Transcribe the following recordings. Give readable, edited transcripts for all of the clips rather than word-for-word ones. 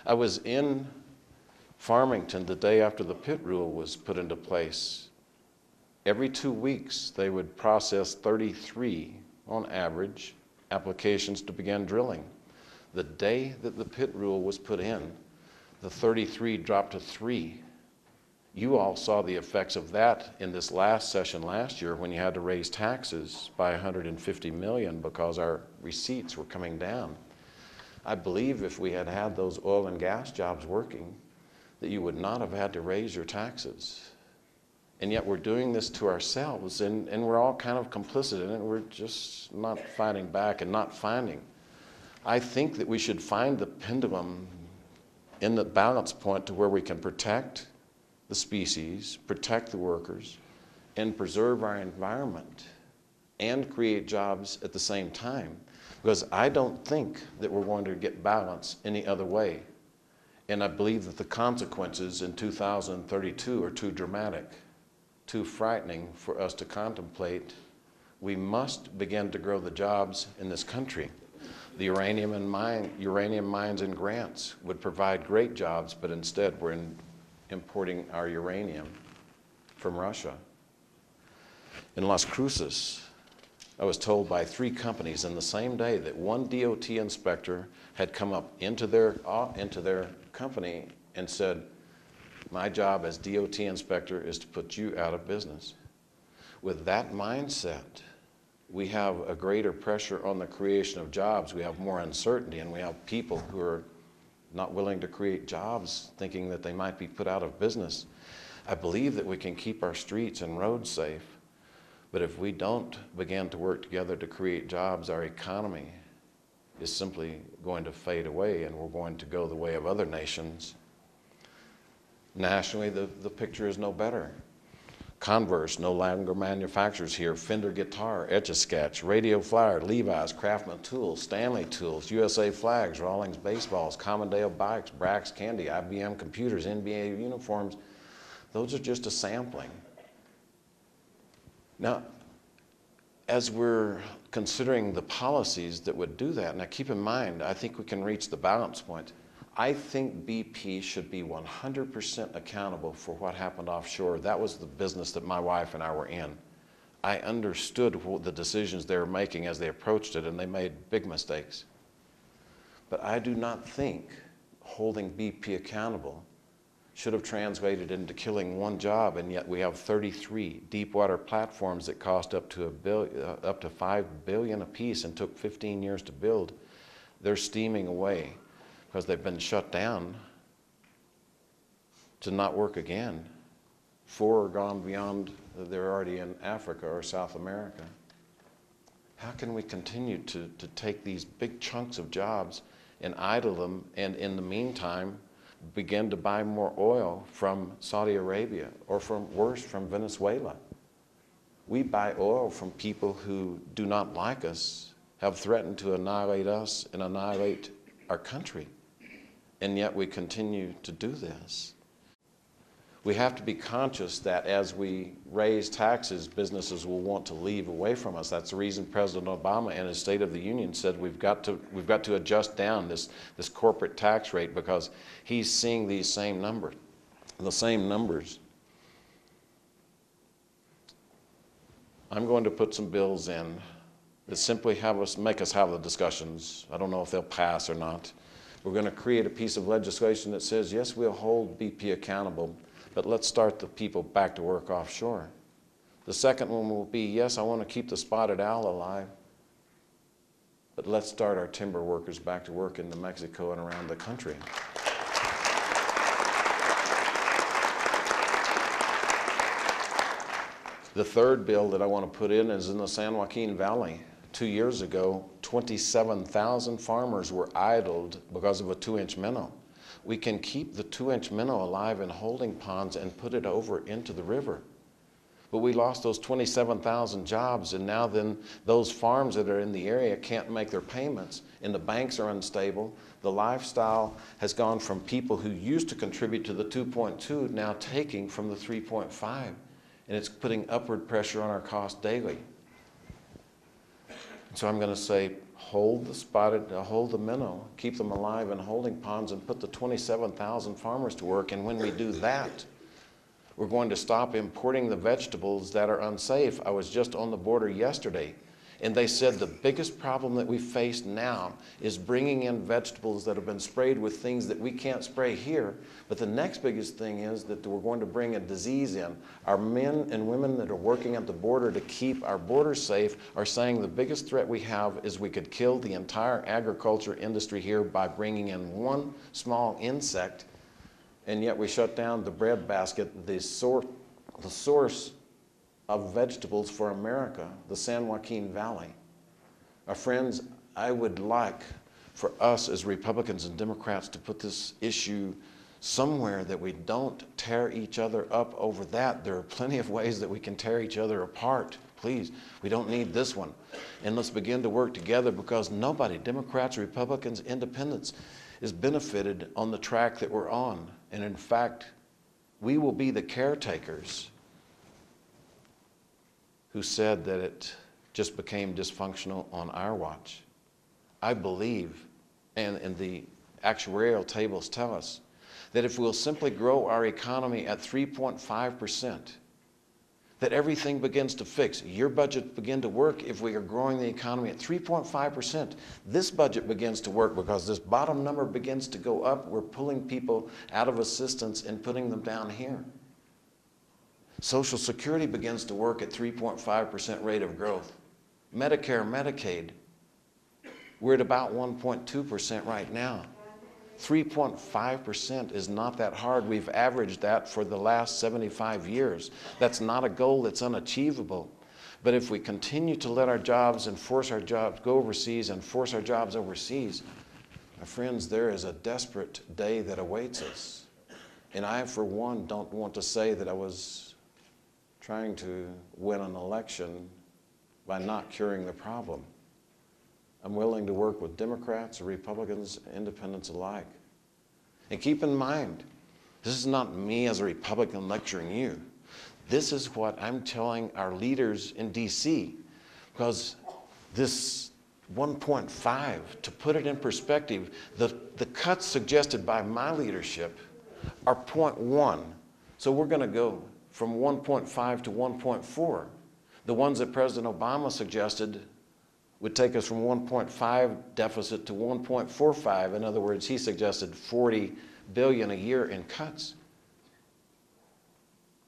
I was in Farmington the day after the pit rule was put into place. Every 2 weeks, they would process 33, on average, applications to begin drilling. The day that the pit rule was put in, the 33 dropped to 3. You all saw the effects of that in this last session last year when you had to raise taxes by $150 million because our receipts were coming down. I believe if we had had those oil and gas jobs working, that you would not have had to raise your taxes. And yet we're doing this to ourselves, and we're all kind of complicit in it. We're just not fighting back and not finding. I think that we should find the pendulum in the balance point to where we can protect the species, protect the workers, and preserve our environment and create jobs at the same time. Because I don't think that we're going to get balance any other way. And I believe that the consequences in 2032 are too dramatic, too frightening for us to contemplate. We must begin to grow the jobs in this country. The uranium mines and grants would provide great jobs, but instead we're importing our uranium from Russia. In Las Cruces, I was told by 3 companies in the same day that one DOT inspector had come up into their company and said, "My job as DOT inspector is to put you out of business." With that mindset, we have a greater pressure on the creation of jobs. We have more uncertainty, and we have people who are not willing to create jobs, thinking that they might be put out of business. I believe that we can keep our streets and roads safe, but if we don't begin to work together to create jobs, our economy is simply going to fade away, and we're going to go the way of other nations. Nationally, the picture is no better. Converse no longer manufactures here. Fender Guitar, Etch-a-Sketch, Radio Flyer, Levi's, Craftsman Tools, Stanley Tools, USA Flags, Rawlings Baseballs, Commondale Bikes, Brax Candy, IBM Computers, NBA Uniforms. Those are just a sampling. Now, as we're considering the policies that would do that, now keep in mind, I think we can reach the balance point. I think BP should be 100% accountable for what happened offshore. That was the business that my wife and I were in. I understood the decisions they were making as they approached it, and they made big mistakes. But I do not think holding BP accountable should have translated into killing one job, and yet we have 33 deep water platforms that cost up to $5 billion apiece and took 15 years to build. They're steaming away because they've been shut down to not work again. 4 are gone beyond, they're already in Africa or South America. How can we continue to take these big chunks of jobs and idle them, and in the meantime begin to buy more oil from Saudi Arabia, or worse, from Venezuela? We buy oil from people who do not like us, have threatened to annihilate us and annihilate our country. And yet we continue to do this. We have to be conscious that as we raise taxes, businesses will want to leave away from us. That's the reason President Obama in his State of the Union said we've got to adjust down this corporate tax rate, because he's seeing these same numbers, the same numbers. I'm going to put some bills in that simply make us have the discussions. I don't know if they'll pass or not. We're going to create a piece of legislation that says, yes, we'll hold BP accountable, but let's start the people back to work offshore. The second one will be, yes, I want to keep the spotted owl alive, but let's start our timber workers back to work in New Mexico and around the country. The third bill that I want to put in is in the San Joaquin Valley. 2 years ago, 27,000 farmers were idled because of a 2-inch minnow. We can keep the 2-inch minnow alive in holding ponds and put it over into the river. But we lost those 27,000 jobs, and now then those farms that are in the area can't make their payments, and the banks are unstable. The lifestyle has gone from people who used to contribute to the 2.2 now taking from the 3.5, and it's putting upward pressure on our cost daily. So I'm going to say, hold the minnow, keep them alive in holding ponds, and put the 27,000 farmers to work. And when we do that, we're going to stop importing the vegetables that are unsafe. I was just on the border yesterday, and they said the biggest problem that we face now is bringing in vegetables that have been sprayed with things that we can't spray here. But the next biggest thing is that we're going to bring a disease in. Our men and women that are working at the border to keep our borders safe are saying the biggest threat we have is we could kill the entire agriculture industry here by bringing in one small insect, and yet we shut down the breadbasket, the source of vegetables for America, the San Joaquin Valley. Our friends, I would like for us as Republicans and Democrats to put this issue somewhere that we don't tear each other up over that. There are plenty of ways that we can tear each other apart. Please, we don't need this one. And let's begin to work together, because nobody, Democrats, Republicans, Independents, is benefited on the track that we're on. And in fact, we will be the caretakers who said that it just became dysfunctional on our watch. I believe, and the actuarial tables tell us, that if we'll simply grow our economy at 3.5%, that everything begins to fix. Your budget begin to work if we are growing the economy at 3.5%. This budget begins to work because this bottom number begins to go up. We're pulling people out of assistance and putting them down here. Social Security begins to work at 3.5% rate of growth. Medicare, Medicaid, we're at about 1.2% right now. 3.5% is not that hard. We've averaged that for the last 75 years. That's not a goal that's unachievable. But if we continue to let our jobs and force our jobs go overseas and force our jobs overseas, my friends, there is a desperate day that awaits us. And I, for one, don't want to say that I was trying to win an election by not curing the problem. I'm willing to work with Democrats, Republicans, Independents alike. And keep in mind, this is not me as a Republican lecturing you. This is what I'm telling our leaders in D.C. Because this 1.5, to put it in perspective, the cuts suggested by my leadership are 0.1. So we're going to go from 1.5 to 1.4. The ones that President Obama suggested would take us from 1.5 deficit to 1.45. In other words, he suggested $40 billion a year in cuts.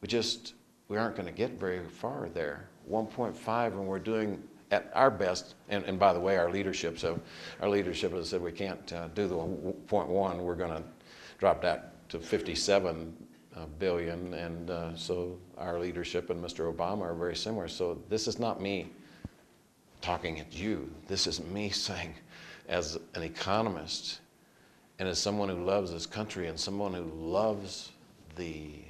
We aren't going to get very far there. 1.5, and we're doing at our best, and by the way, our leadership has said we can't do the 0.1, we're going to drop that to 57 billion, and so our leadership and Mr. Obama are very similar. So this is not me talking at you. This is me saying, as an economist and as someone who loves this country and someone who loves the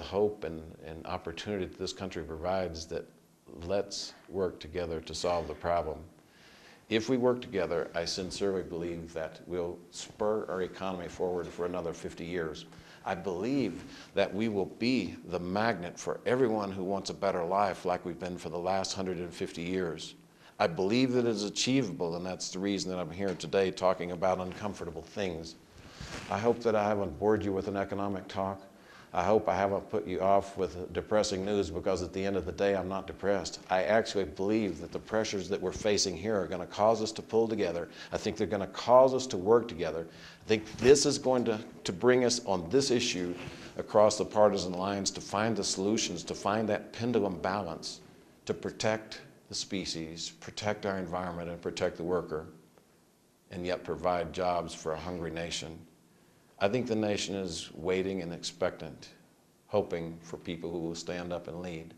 hope and opportunity that this country provides, that let's work together to solve the problem. If we work together, I sincerely believe that we'll spur our economy forward for another 50 years. I believe that we will be the magnet for everyone who wants a better life, like we've been for the last 150 years. I believe that it is achievable, and that's the reason that I'm here today talking about uncomfortable things. I hope that I haven't bored you with an economic talk. I hope I haven't put you off with depressing news, because at the end of the day, I'm not depressed. I actually believe that the pressures that we're facing here are going to cause us to pull together. I think they're going to cause us to work together. I think this is going to bring us on this issue across the partisan lines to find the solutions, to find that pendulum balance, to protect the species, protect our environment, and protect the worker, and yet provide jobs for a hungry nation. I think the nation is waiting and expectant, hoping for people who will stand up and lead.